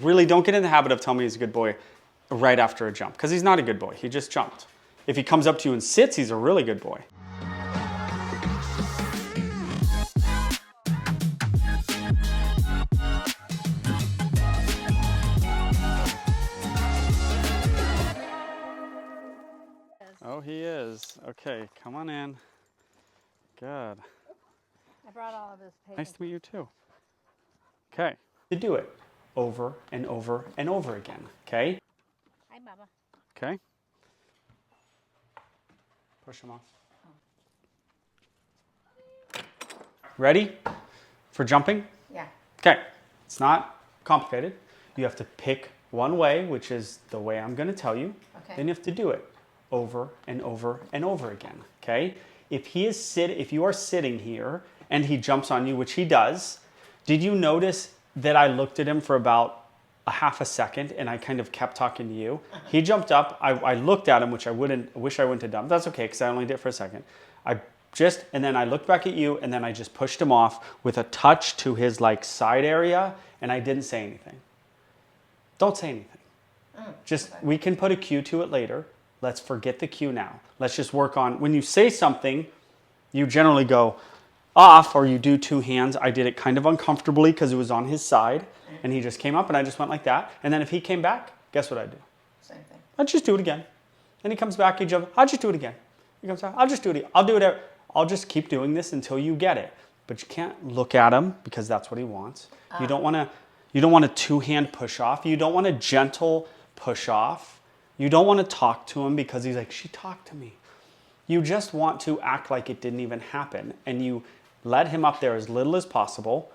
Really don't get in the habit of telling me he's a good boy right after a jump, because he's not a good boy. He just jumped. If he comes up to you and sits, he's a really good boy. Oh, he is. Okay, come on in. Good. I brought all of his papers. Nice to meet you too. Okay. To do it over and over and over again. Okay? Hi, Mama. Okay. Push him off. Ready for jumping? Yeah. Okay. It's not complicated. You have to pick one way, which is the way I'm going to tell you. Okay. Then you have to do it over and over and over again. Okay? If you are sitting here and he jumps on you, which he does, did you notice that I looked at him for about a half a second and I kind of kept talking to you? He jumped up. I looked at him, which I wish I wouldn't have done. That's okay, because I only did it for a second. And then I looked back at you, and then I just pushed him off with a touch to his like side area, and I didn't say anything. Don't say anything. We can put a cue to it later. Let's forget the cue now. Let's just work on, when you say something, you generally go off or you do two hands. I did it kind of uncomfortably because it was on his side, and he just came up and I just went like that. And then if he came back, guess what I'd do? Same thing. I'd just do it again. And he comes back, he jumps, I'll just do it again. He comes back, I'll just do it again. I'll just keep doing this until you get it. But you can't look at him because that's what he wants. You don't want a two-hand push off. You don't want a gentle push off. You don't want to talk to him because he's like, she talked to me. You just want to act like it didn't even happen, and you let him up there as little as possible.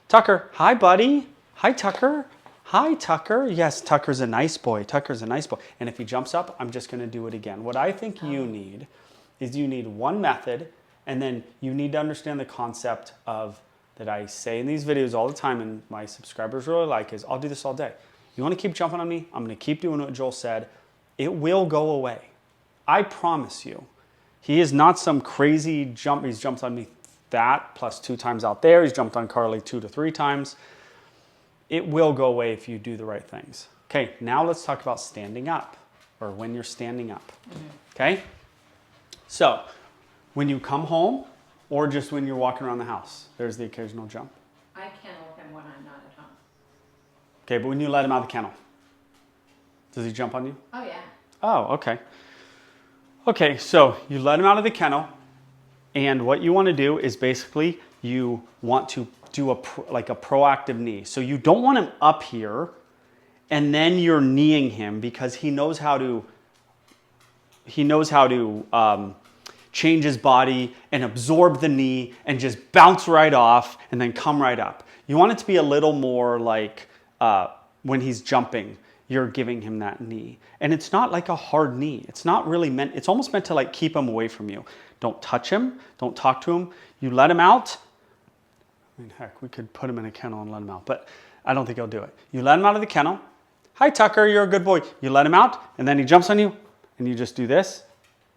Tucker, hi, buddy. Hi, Tucker. Hi, Tucker. Yes, Tucker's a nice boy. Tucker's a nice boy. And if he jumps up, I'm just going to do it again. What I think you need is you need one method, and then you need to understand the concept of that I say in these videos all the time, and my subscribers really like, is I'll do this all day. You want to keep jumping on me? I'm going to keep doing what Joel said. It will go away. I promise you. He is not some crazy jump. He's jumped on me that plus 2 times out there. He's jumped on Carly 2 to 3 times. It will go away if you do the right things. Okay, now let's talk about standing up, or when you're standing up. Okay? So, when you come home, or just when you're walking around the house, there's the occasional jump. I kennel him when I'm not at home. Okay, but when you let him out of the kennel, does he jump on you? Oh, yeah. Oh, okay. Okay, so you let him out of the kennel, and what you want to do is basically you want to do a proactive knee. So you don't want him up here, and then you're kneeing him, because he knows how to change his body and absorb the knee and just bounce right off and then come right up. You want it to be a little more like when he's jumping, you're giving him that knee. And it's not like a hard knee. It's not really meant, it's almost meant to like keep him away from you. Don't touch him. Don't talk to him. You let him out. I mean, heck, we could put him in a kennel and let him out, but I don't think he'll do it. You let him out of the kennel. Hi, Tucker, you're a good boy. You let him out, and then he jumps on you, and you just do this.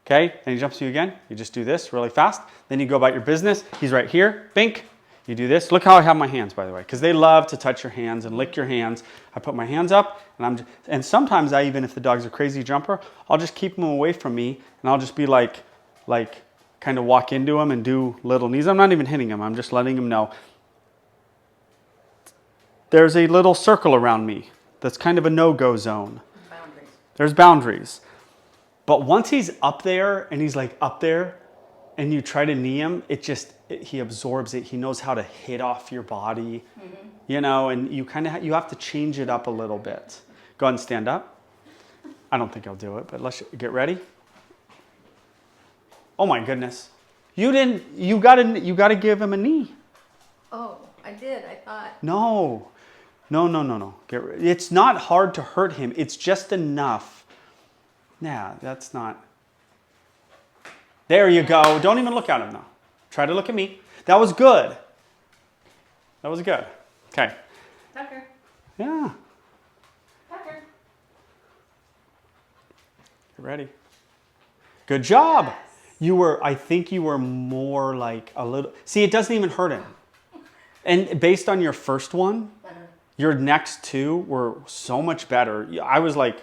Okay, and he jumps on you again. You just do this really fast. Then you go about your business. He's right here. Bink. You do this. Look how I have my hands, by the way, because they love to touch your hands and lick your hands. I put my hands up, and sometimes even if the dog's a crazy jumper, I'll just keep him away from me, and I'll just be like kind of walk into him and do little knees. I'm not even hitting him. I'm just letting him know there's a little circle around me. That's kind of a no-go zone. Boundaries. There's boundaries. But once he's up there and he's like up there and you try to knee him, he absorbs it. He knows how to hit off your body, and you you have to change it up a little bit. Go ahead and stand up. I don't think I'll do it, but let's get ready. Oh my goodness. You gotta give him a knee. Oh, I did. I thought. No. It's not hard to hurt him. It's just enough. Yeah, that's not. There you go. Don't even look at him now. Try to look at me. That was good. That was good. Okay. Tucker. Yeah. Tucker. You ready? Good job. Yes. I think you were more like a little. See, it doesn't even hurt him. And based on your first one, Your next two were so much better. I was like,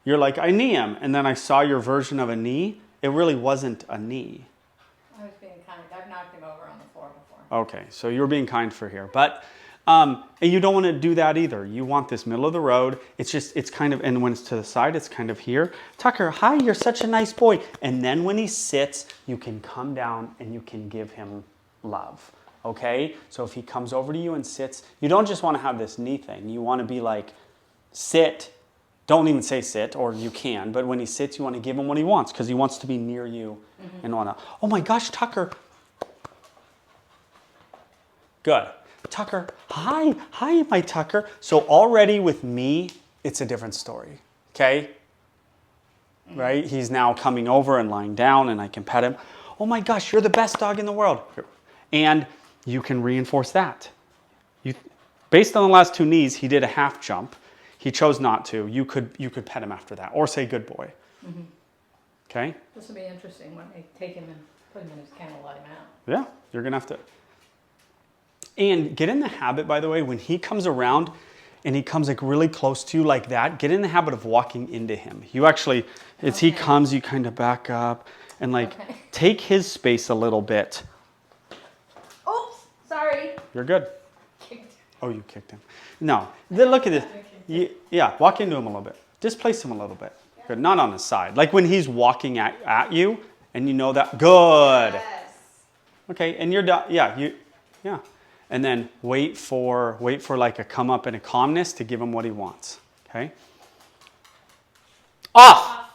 you're like, I knee him. And then I saw your version of a knee. It really wasn't a knee. I was being kind. I've knocked him over on the floor before. Okay, so you're being kind for here. But, and you don't want to do that either. You want this middle of the road. It's kind of, and when it's to the side, it's kind of here. Tucker, hi, you're such a nice boy. And then when he sits, you can come down and you can give him love. Okay? So if he comes over to you and sits, you don't just want to have this knee thing. You want to be like, sit. Don't even say sit, or you can. But when he sits, you want to give him what he wants because he wants to be near you and whatnot. Oh my gosh, Tucker. Good. Tucker, hi, my Tucker. So already with me, it's a different story. Okay? Right? He's now coming over and lying down and I can pet him. Oh my gosh, you're the best dog in the world. And you can reinforce that. Based on the last two knees, he did a half jump. He chose not to. You could pet him after that or say good boy. Okay? This will be interesting when I take him and put him in his kennel, let him out. Yeah, you're going to have to. And get in the habit, by the way, when he comes around and he comes like really close to you like that, get in the habit of walking into him. You actually, as he comes, you kind of back up and like take his space a little bit. Oops, sorry. You're good. Kicked. Oh, you kicked him. No, look at this. Yeah, walk into him a little bit. Displace him a little bit. Good, not on his side. Like when he's walking at you and you know that. Good. Yes. Okay, and you're done. Yeah. And then wait for like a come up and a calmness to give him what he wants. Okay? Off!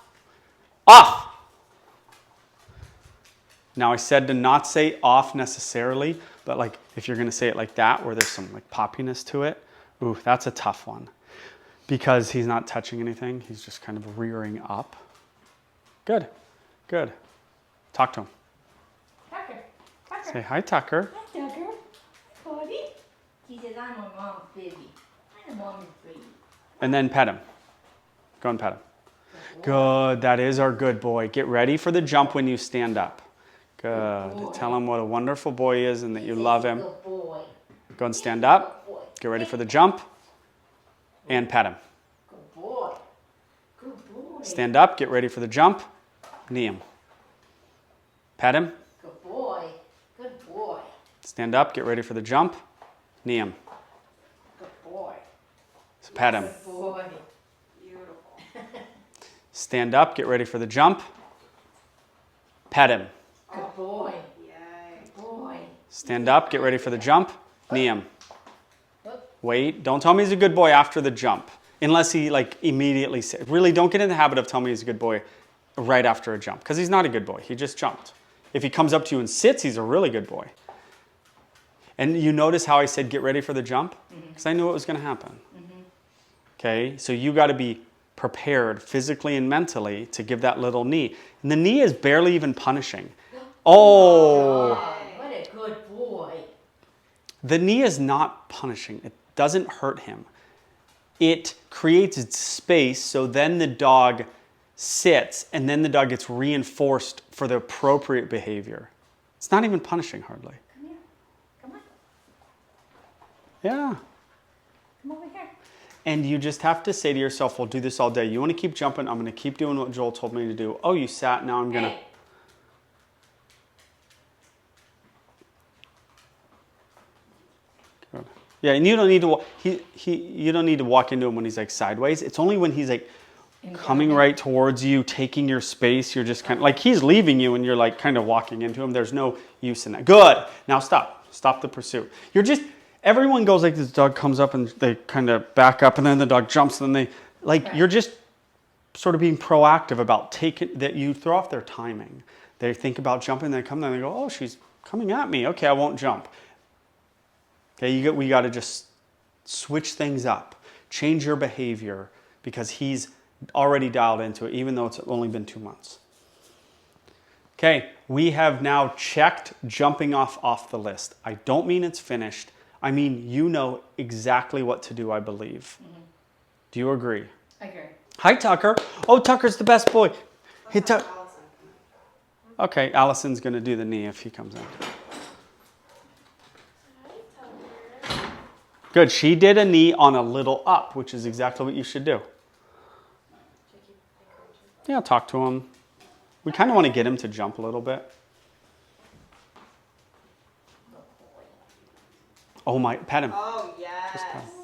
Now I said to not say off necessarily, but like if you're going to say it like that where there's some like poppiness to it, ooh, that's a tough one. Because he's not touching anything, he's just kind of rearing up. Good. Talk to him. Tucker. Say hi, Tucker. Hi, Tucker. Buddy. He says, I'm a mom's baby. I'm a mom's baby. And then pet him. Go and pet him. Good. That is our good boy. Get ready for the jump when you stand up. Good. Tell him what a wonderful boy he is and that you love him. Good boy. Go and stand up. Get ready for the jump. And pet him. Good boy. Good boy. Stand up. Get ready for the jump. Knee him. Pet him. Good boy. Good boy. Stand up. Get ready for the jump. Knee him. Good boy. So pet him. Good boy. Beautiful. Stand up. Get ready for the jump. Pet him. Good boy. Yay. Good boy. Stand up. Get ready for the jump. Knee him. Wait. Don't tell me he's a good boy after the jump. Unless he like immediately says. Really, don't get in the habit of telling me he's a good boy right after a jump. Because he's not a good boy. He just jumped. If he comes up to you and sits, he's a really good boy. And you notice how I said get ready for the jump? Because I knew it was going to happen. Okay? So you got to be prepared physically and mentally to give that little knee. And the knee is barely even punishing. Oh! What a good boy. The knee is not punishing. It doesn't hurt him. It creates space so then the dog sits and then the dog gets reinforced for the appropriate behavior. It's not even punishing hardly. Come here. Come on. Yeah. Come over here. And you just have to say to yourself, we'll do this all day. You want to keep jumping? I'm going to keep doing what Joel told me to do. Oh, you sat. Now I'm going to... Hey. Good. Yeah, and you don't need to you don't need to walk into him when he's like sideways. It's only when he's like coming right towards you, taking your space. You're just kind of like he's leaving you and you're like kind of walking into him. There's no use in that. Good. Now stop. Stop the pursuit. You're just everyone goes like this. Dog comes up and they kind of back up and then the dog jumps and then they like you're just sort of being proactive about taking that you throw off their timing. They think about jumping, they come down and they go, oh, she's coming at me. Okay, I won't jump. Okay, we got to just switch things up, change your behavior because he's already dialed into it, even though it's only been 2 months. Okay, we have now checked jumping off the list. I don't mean it's finished. I mean, you know exactly what to do, I believe. Do you agree? I agree. Hi, Tucker. Oh, Tucker's the best boy. Hey, Okay, Allison's going to do the knee if he comes in. Good. She did a knee on a little up, which is exactly what you should do. Yeah, talk to him. We kind of want to get him to jump a little bit. Oh my, pet him. Oh, yes.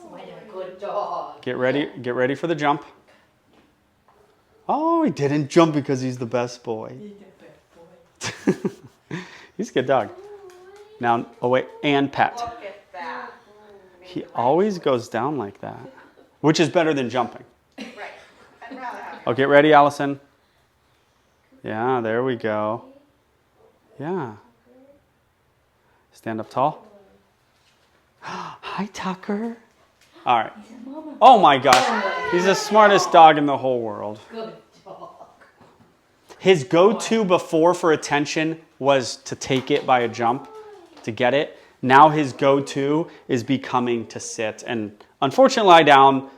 What a good dog. Get ready for the jump. Oh, he didn't jump because he's the best boy. He's the best boy. He's a good dog. Now, oh wait, and pet. Look at that. He always goes down like that, which is better than jumping. Right. I'd rather have Oh, get ready, Allison. Yeah, there we go. Yeah. Stand up tall. Hi, Tucker. All right. He said, Mama. Oh my gosh. He's the smartest dog in the whole world. Good dog. His go-to before for attention was to take it by a jump, to get it. Now his go-to is becoming to sit. And unfortunately, lie down.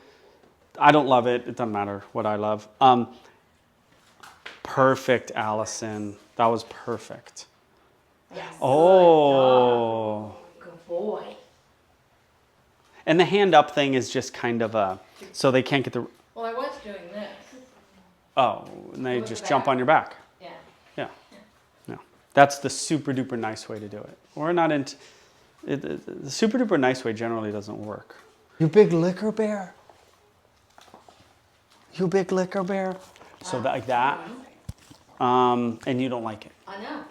I don't love it. It doesn't matter what I love. Perfect, Allison. That was perfect. Yes. Oh. Good boy. And the hand up thing is just kind of a, so they can't get the, Well, I was doing this. oh, and they With just the jump back. on your back. Yeah. Yeah. No. That's the super duper nice way to do it. We're not into, the super duper nice way generally doesn't work. You big liquor bear. You big liquor bear. So that, like that. And you don't like it. I know.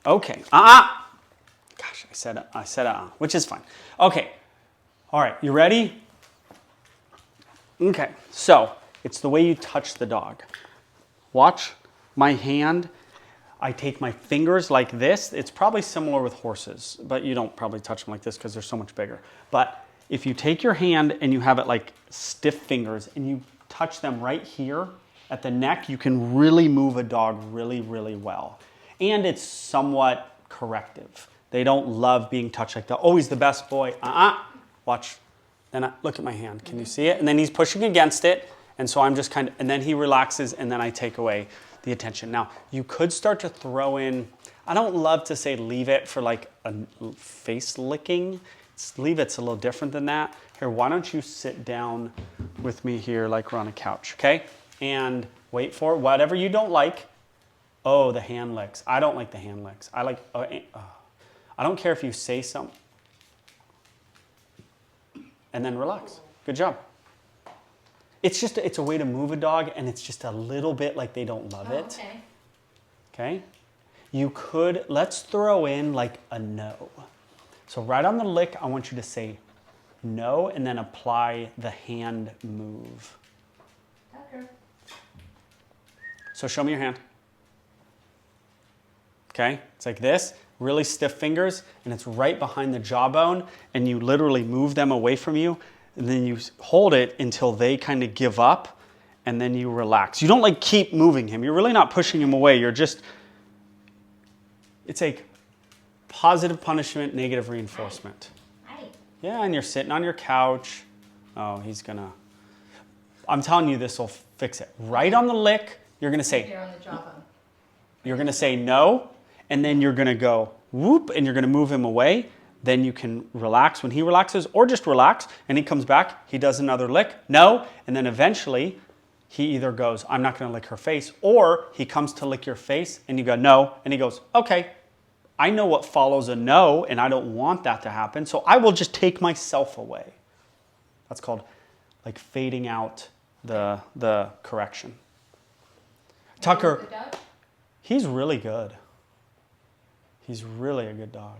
Okay. Gosh, I said which is fine. Okay. All right, you ready? Okay, so it's the way you touch the dog. Watch my hand. I take my fingers like this. It's probably similar with horses, but you don't probably touch them like this because they're so much bigger. But if you take your hand and you have it like stiff fingers and you touch them right here at the neck, you can really move a dog really, really well. And it's somewhat corrective. They don't love being touched like that. Oh, he's the best boy. Watch. Then look at my hand. Can you see it? And then he's pushing against it. And so I'm just kind of, and then he relaxes and then I take away the attention. Now, you could start to throw in, I don't love to say leave it for like a face licking. Leave it's a little different than that. Here, why don't you sit down with me here like we're on a couch, okay? And wait for it. Whatever you don't like. Oh, the hand licks. I don't like the hand licks. I like, I don't care if you say something. And then relax. Good job. It's just, it's a way to move a dog and it's just a little bit like they don't love it. Okay. Okay? You could, let's throw in like a no. So right on the lick, I want you to say no and then apply the hand move. Tucker. So show me your hand. Okay? It's like this, really stiff fingers, and it's right behind the jawbone, and you literally move them away from you, and then you hold it until they kind of give up, and then you relax. You don't like keep moving him. You're really not pushing him away. You're just, it's like positive punishment, negative reinforcement. Hi. Yeah, and you're sitting on your couch. Oh, he's gonna, I'm telling you this will fix it. Right on the lick, you're gonna say, Here on the jawbone. you're gonna say no, and then you're gonna go whoop, and you're gonna move him away. Then you can relax when he relaxes, or just relax, and he comes back, he does another lick, no, and then eventually he either goes, I'm not gonna lick her face, or he comes to lick your face, and you go, no, and he goes, okay, I know what follows a no, and I don't want that to happen, so I will just take myself away. That's called like fading out the correction. Tucker, Good dog? he's really good. He's really a good dog.